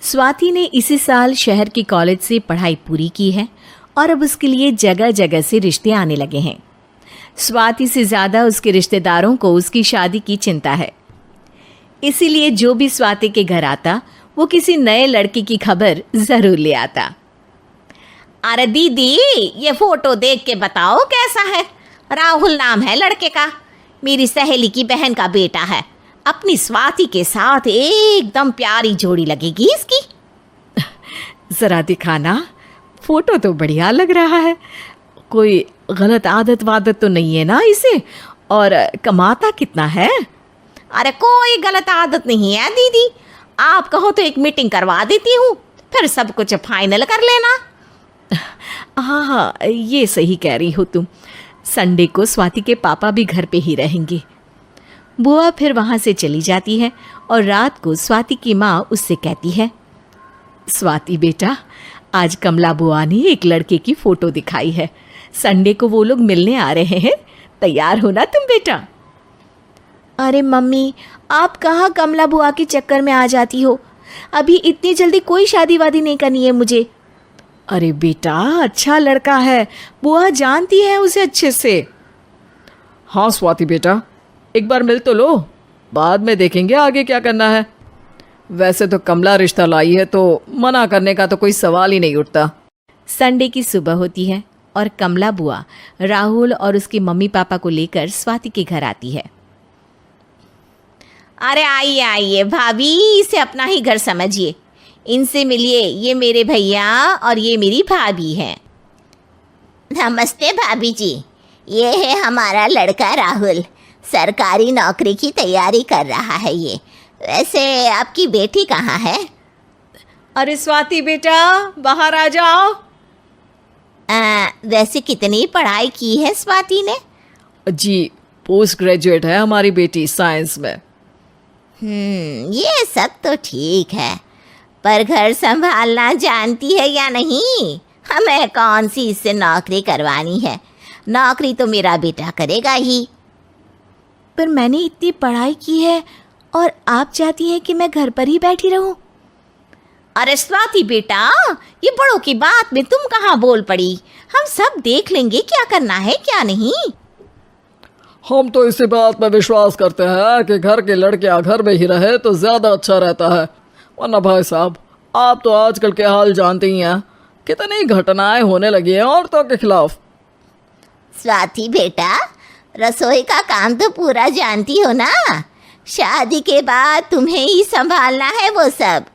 स्वाति ने इसी साल शहर के कॉलेज से पढ़ाई पूरी की है और अब उसके लिए जगह जगह से रिश्ते आने लगे हैं। स्वाति से ज़्यादा उसके रिश्तेदारों को उसकी शादी की चिंता है। इसीलिए जो भी स्वाति के घर आता वो किसी नए लड़के की खबर ज़रूर ले आता। अरे दीदी, ये फोटो देख के बताओ कैसा है। राहुल नाम है लड़के का, मेरी सहेली की बहन का बेटा है। अपनी स्वाति के साथ एकदम प्यारी जोड़ी लगेगी इसकी। ज़रा दिखाना, फोटो तो बढ़िया लग रहा है। कोई गलत आदत वादत तो नहीं है ना इसे? और कमाता कितना है? अरे कोई गलत आदत नहीं है दीदी, आप कहो तो एक मीटिंग करवा देती हूँ, फिर सब कुछ फाइनल कर लेना। हाँ हाँ, ये सही कह रही हो तुम। संडे को स्वाति के पापा भी घर पे ही रहेंगे। बुआ फिर वहाँ से चली जाती है और रात को स्वाति की माँ उससे कहती है, स्वाति बेटा, आज कमला बुआ ने एक लड़के की फ़ोटो दिखाई है। संडे को वो लोग मिलने आ रहे हैं, तैयार हो ना तुम बेटा? अरे मम्मी, आप कहाँ कमला बुआ के चक्कर में आ जाती हो? अभी इतनी जल्दी कोई शादी वादी नहीं करनी है मुझे। अरे बेटा, अच्छा लड़का है, बुआ जानती है उसे अच्छे से। हाँ स्वाति बेटा, एक बार मिल तो लो, बाद में देखेंगे आगे क्या करना है। वैसे तो कमला रिश्ता लाई है तो मना करने का तो कोई सवाल ही नहीं उठता। संडे की सुबह होती है और कमला बुआ राहुल और उसके मम्मी पापा को लेकर स्वाति के घर आती है। अरे आइए आइए भाभी, इसे अपना ही घर समझिए। इनसे मिलिए, ये मेरे भैया और ये मेरी भाभी हैं। नमस्ते भाभी जी, ये है हमारा लड़का राहुल, सरकारी नौकरी की तैयारी कर रहा है ये। वैसे आपकी बेटी कहाँ है? अरे स्वाति बेटा, बाहर आ जाओ। वैसे कितनी पढ़ाई की है स्वाति ने? जी, पोस्ट ग्रेजुएट है हमारी बेटी साइंस में। ये सब तो ठीक है, पर घर संभालना जानती है या नहीं? हमें कौन सी इससे नौकरी करवानी है, नौकरी तो मेरा बेटा करेगा ही। पर मैंने इतनी पढ़ाई की है और आप चाहती हैं कि मैं घर पर ही बैठी रहूं? अरे स्वाति बेटा, ये बड़ों की बात में तुम कहाँ बोल पड़ी? हम सब देख लेंगे क्या करना है क्या नहीं। हम तो इसी बात में विश्वास करते हैं कि घर के लड़के घर में ही रहे तो ज़्यादा अच्छा रहता है। वरना भाई साहब, आप तो आजकल के हाल जानते ही हैं, कितनी घटनाएं होने लगी हैं औरतों के खिलाफ। स्वाति बेटा, रसोई का काम तो पूरा जानती हो ना? शादी के बाद तुम्हें ही संभालना है वो सब।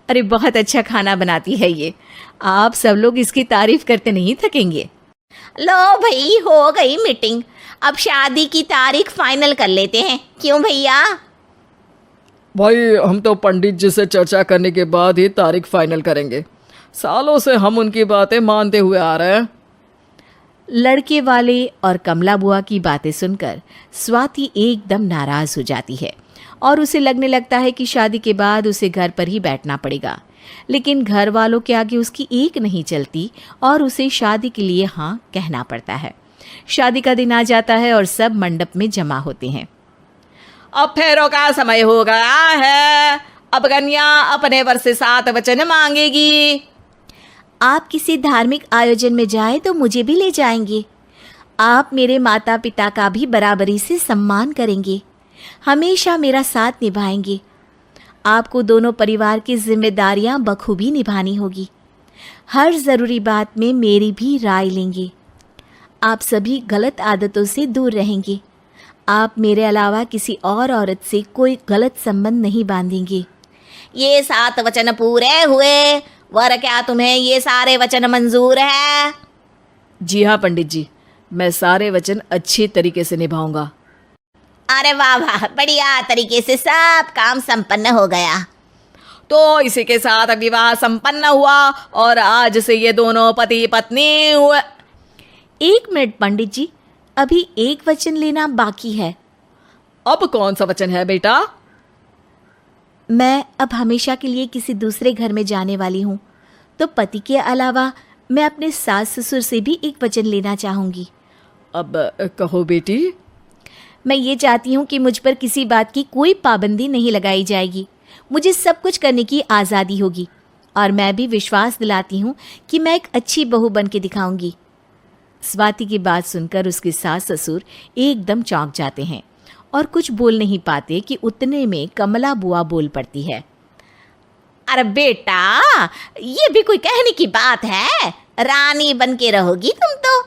अरे बहुत अच्छा खाना बनाती है ये, आप सब लोग इसकी तारीफ करते नहीं थकेंगे। लो भाई, हो गई मीटिंग, अब शादी की तारीख फाइनल कर लेते हैं, क्यों भैया? भाई, हम तो पंडित जी से चर्चा करने के बाद ही तारीख फाइनल करेंगे। सालों से हम उनकी बातें मानते हुए आ रहे हैं। लड़के वाले और कमला बुआ की बातें सुनकर स्वाति एकदम नाराज़ हो जाती है और उसे लगने लगता है कि शादी के बाद उसे घर पर ही बैठना पड़ेगा। लेकिन घर वालों के आगे उसकी एक नहीं चलती और उसे शादी के लिए हाँ कहना पड़ता है। शादी का दिन आ जाता है और सब मंडप में जमा होते हैं। अब फेरों का समय हो गया है, अब कन्या अपने वर से 7 वचन मांगेगी। आप किसी धार्मिक आयोजन में जाएं तो मुझे भी ले जाएंगे। आप मेरे माता पिता का भी बराबरी से सम्मान करेंगे, हमेशा मेरा साथ निभाएंगे। आपको दोनों परिवार की जिम्मेदारियां बखूबी निभानी होगी। हर ज़रूरी बात में मेरी भी राय लेंगे। आप सभी गलत आदतों से दूर रहेंगे। आप मेरे अलावा किसी और औरत से कोई गलत संबंध नहीं बांधेंगे। ये 7 वचन पूरे हुए, वर क्या तुम्हें ये सारे वचन मंजूर है? जी हाँ पंडित जी, मैं सारे वचन अच्छी तरीके से निभाऊंगा। अरे वाह वाह, बढ़िया तरीके से सब काम संपन्न हो गया। तो इसी के साथ विवाह संपन्न हुआ और आज से ये दोनों पति पत्नी हुए। 1 मिनट पंडित जी, अभी एक वचन लेना बाकी है। अब कौन सा वचन है बेटा? मैं अब हमेशा के लिए किसी दूसरे घर में जाने वाली हूँ, तो पति के अलावा मैं अपने सास ससुर से भी एक वचन लेना चाहूँगी। अब कहो बेटी। मैं ये चाहती हूँ कि मुझ पर किसी बात की कोई पाबंदी नहीं लगाई जाएगी मुझे सब कुछ करने की आज़ादी होगी और मैं भी विश्वास दिलाती हूँ कि मैं एक अच्छी बहू बन के दिखाऊंगी। स्वाति की बात सुनकर उसके सास ससुर एकदम चौंक जाते हैं और कुछ बोल नहीं पाते कि उतने में कमला बुआ बोल पड़ती है। अरे बेटा, ये भी कोई कहने की बात है? रानी बन के रहोगी तुम तो।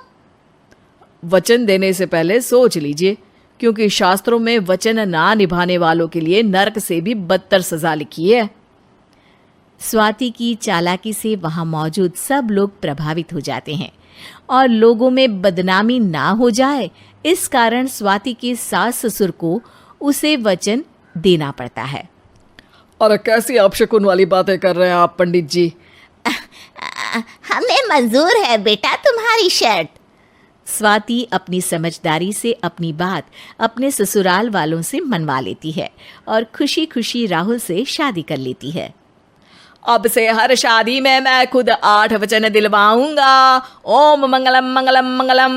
वचन देने से पहले सोच लीजिए, क्योंकि शास्त्रों में वचन ना निभाने वालों के लिए नरक से भी बदतर सजा लिखी है। स्वाति की चालाकी से वहाँ मौजूद सब लोग प्रभावित हो जाते हैं और लोगों में बदनामी ना हो जाए, इस कारण स्वाति के सास ससुर को उसे वचन देना पड़ता है। अरे कैसी अपशकुन वाली बातें कर रहे हैं आप पंडित जी। हमें मंजूर है बेटा तुम्हारी शर्त। स्वाति अपनी समझदारी से अपनी बात अपने ससुराल वालों से मनवा लेती है और खुशी खुशी राहुल से शादी कर लेती है। अब से हर शादी में मैं खुद 8 वचन दिलवाऊंगा। ओम मंगलम मंगलम मंगलम।